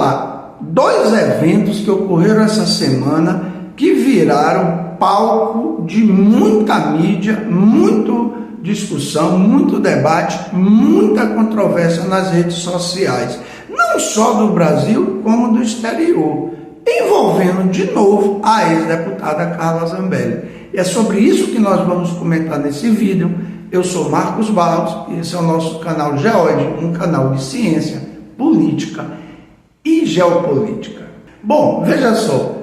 lá, dois eventos que ocorreram essa semana que viraram palco de muita mídia, muita discussão, muito debate, muita controvérsia nas redes sociais, não só do Brasil como do exterior, envolvendo de novo a ex-deputada Carla Zambelli. E é sobre isso que nós vamos comentar nesse vídeo. Eu sou Marcos Barros e esse é o nosso canal Geode, um canal de ciência, política e geopolítica. Bom, veja só,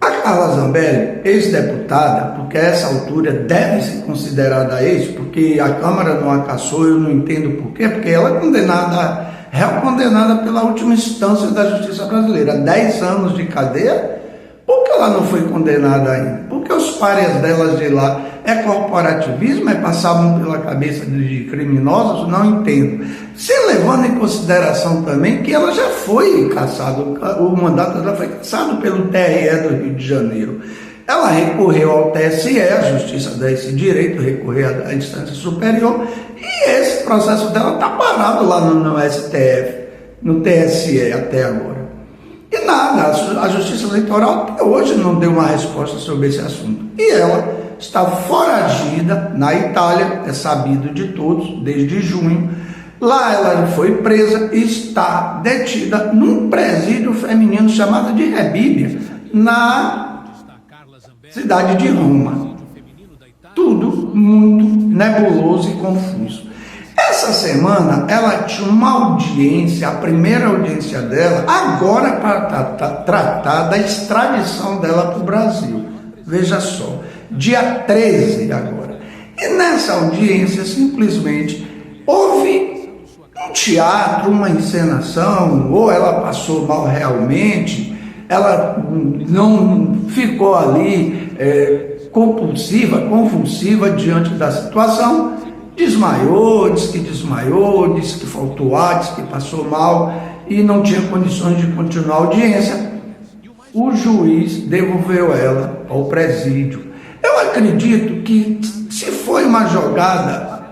a Carla Zambelli, ex-deputada, porque a essa altura deve ser considerada ex, porque a Câmara não a cassou, eu não entendo por quê, porque ela é condenada, réu condenada pela última instância da justiça brasileira, 10 anos de cadeia. Por que ela não foi condenada ainda? Porque os párias delas de lá é corporativismo, passavam pela cabeça de criminosos? Não entendo. Se levando em consideração também que ela já foi cassada, o mandato dela foi cassado pelo TRE do Rio de Janeiro. Ela recorreu ao TSE, a justiça dá esse direito, recorrer à instância superior, e esse processo dela está parado lá no STF, no TSE até agora. E nada, a Justiça Eleitoral até hoje não deu uma resposta sobre esse assunto. E ela está foragida na Itália, é sabido de todos, desde junho. Lá ela foi presa e está detida num presídio feminino chamado de Rebibbia, na cidade de Roma. Tudo muito nebuloso e confuso. Essa semana ela tinha uma audiência, a primeira audiência dela, agora para tratar da extradição dela para o Brasil. Veja só, dia 13 agora. E nessa audiência simplesmente houve um teatro, uma encenação, ou ela passou mal realmente, ela não ficou ali convulsiva diante da situação. Desmaiou, disse que faltou ar, disse que passou mal e não tinha condições de continuar a audiência. O juiz devolveu ela ao presídio. Eu acredito que, se foi uma jogada,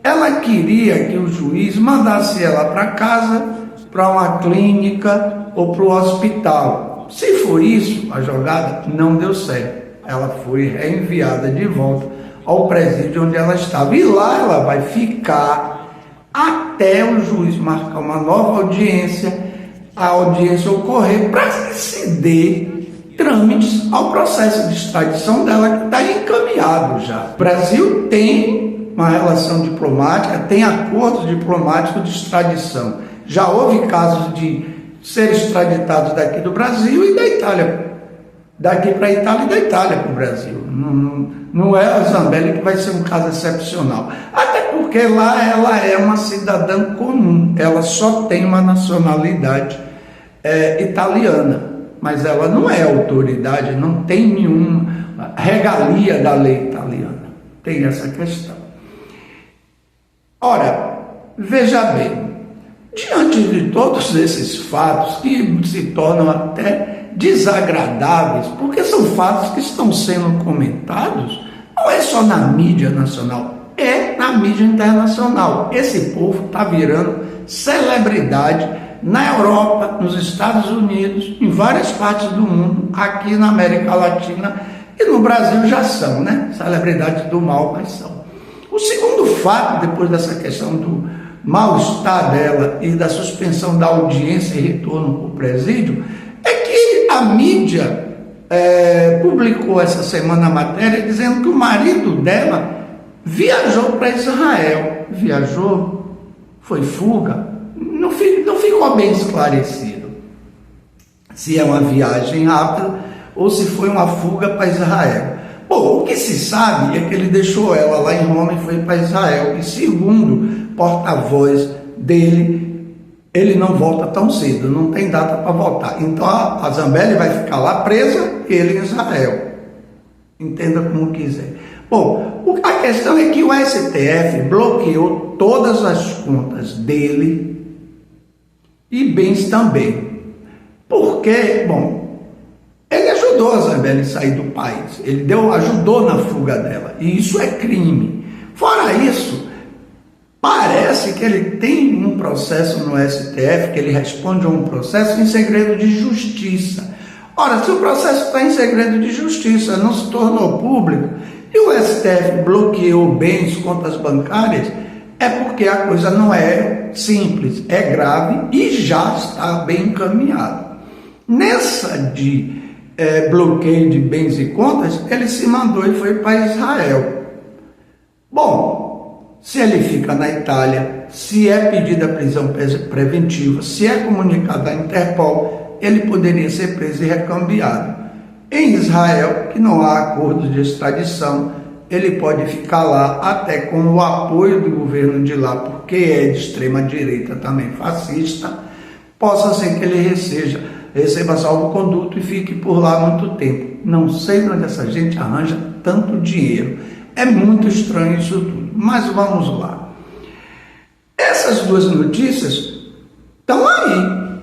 ela queria que o juiz mandasse ela para casa, para uma clínica ou para o hospital. Se for isso, a jogada não deu certo. Ela foi reenviada de volta ao presídio onde ela estava. E lá ela vai ficar até o juiz marcar uma nova audiência, a audiência ocorrer, para que se dê trâmites ao processo de extradição dela, que está encaminhado já. O Brasil tem uma relação diplomática, tem acordos diplomáticos de extradição. Já houve casos de ser extraditados daqui do Brasil e da Itália, daqui para a Itália e da Itália para o Brasil. Não é a Zambelli que vai ser um caso excepcional. Até porque lá ela é uma cidadã comum. Ela só tem uma nacionalidade italiana. Mas ela não é autoridade, não tem nenhuma regalia da lei italiana. Tem essa questão. Ora, veja bem, diante de todos esses fatos que se tornam até desagradáveis, porque são fatos que estão sendo comentados, não é só na mídia nacional, é na mídia internacional. Esse povo está virando celebridade na Europa, nos Estados Unidos, em várias partes do mundo, aqui na América Latina e no Brasil já são, né? Celebridades do mal, mas são. O segundo fato, depois dessa questão do mal-estar dela e da suspensão da audiência e retorno para o presídio, é que a mídia publicou essa semana a matéria dizendo que o marido dela viajou para Israel. Viajou? Foi fuga? Não ficou bem esclarecido se é uma viagem rápida ou se foi uma fuga para Israel. Bom, o que se sabe é que ele deixou ela lá em Roma e foi para Israel. E segundo porta-voz dele, ele não volta tão cedo, não tem data para voltar. Então a Zambelli vai ficar lá presa, ele em Israel. Entenda como quiser. Bom, a questão é que o STF bloqueou todas as contas dele e bens também. Porque, bom, ele ajudou a Zambelli a sair do país. Ele ajudou na fuga dela. E isso é crime. Fora isso, Parece que ele tem um processo no STF, que ele responde a um processo em segredo de justiça. Ora, se o processo está em segredo de justiça, não se tornou público, e o STF bloqueou bens, contas bancárias, é porque a coisa não é simples, é grave e já está bem encaminhado. Nessa de bloqueio de bens e contas, ele se mandou e foi para Israel. Bom, se ele fica na Itália, se é pedida prisão preventiva, se é comunicado à Interpol, ele poderia ser preso e recambiado. Em Israel, que não há acordo de extradição, ele pode ficar lá até com o apoio do governo de lá, porque é de extrema direita também, fascista, possa ser que ele receba salvo-conduto e fique por lá muito tempo. Não sei onde essa gente arranja tanto dinheiro. É muito estranho isso tudo, mas vamos lá. Essas duas notícias estão aí,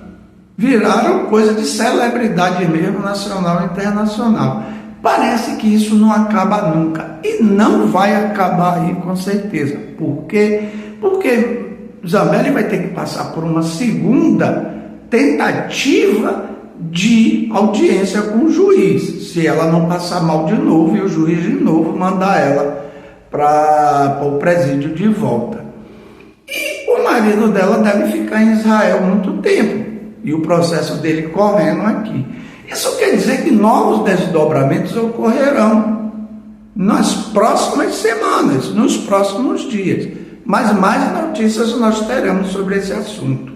viraram coisa de celebridade mesmo, nacional e internacional. Parece que isso não acaba nunca, e não vai acabar aí com certeza. Por quê? Porque Zambelli vai ter que passar por uma segunda tentativa de audiência com o juiz, se ela não passar mal de novo e o juiz de novo mandar ela para o presídio de volta. E o marido dela deve ficar em Israel muito tempo, e o processo dele correndo aqui. Isso quer dizer que novos desdobramentos ocorrerão nas próximas semanas, nos próximos dias, mas mais notícias nós teremos sobre esse assunto.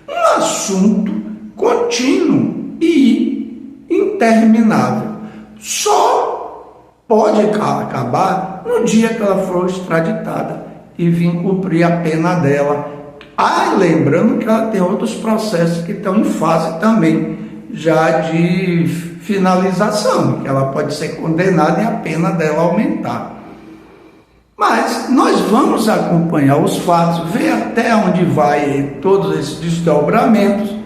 Um assunto contínuo e interminável. Só pode acabar no dia que ela for extraditada e vir cumprir a pena dela. Lembrando que ela tem outros processos que estão em fase também já de finalização, que ela pode ser condenada e a pena dela aumentar. Mas nós vamos acompanhar os fatos, ver até onde vai todos esses desdobramentos,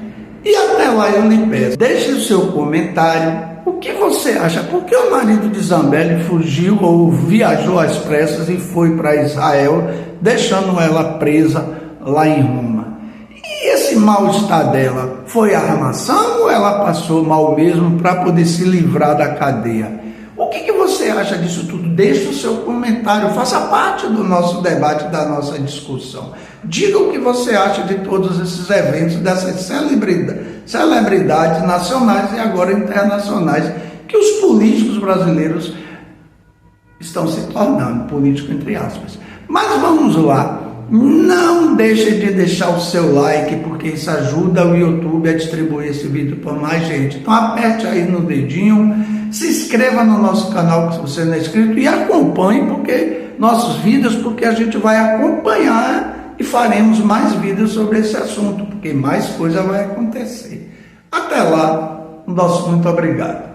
e até lá eu lhe peço, deixe o seu comentário. O que você acha? Por que o marido de Zambelli fugiu ou viajou às pressas e foi para Israel, deixando ela presa lá em Roma? E esse mal-estar dela foi armação ou ela passou mal mesmo para poder se livrar da cadeia? O que você acha disso tudo? Deixe o seu comentário, faça parte do nosso debate, da nossa discussão. Diga o que você acha de todos esses eventos, dessas celebridades nacionais e agora internacionais, que os políticos brasileiros estão se tornando, político entre aspas. Mas vamos lá. Não deixe de deixar o seu like, porque isso ajuda o YouTube a distribuir esse vídeo para mais gente. Então aperte aí no dedinho, se inscreva no nosso canal se você não é inscrito e acompanhe nossos vídeos, porque a gente vai acompanhar e faremos mais vídeos sobre esse assunto, porque mais coisa vai acontecer. Até lá, nosso muito obrigado.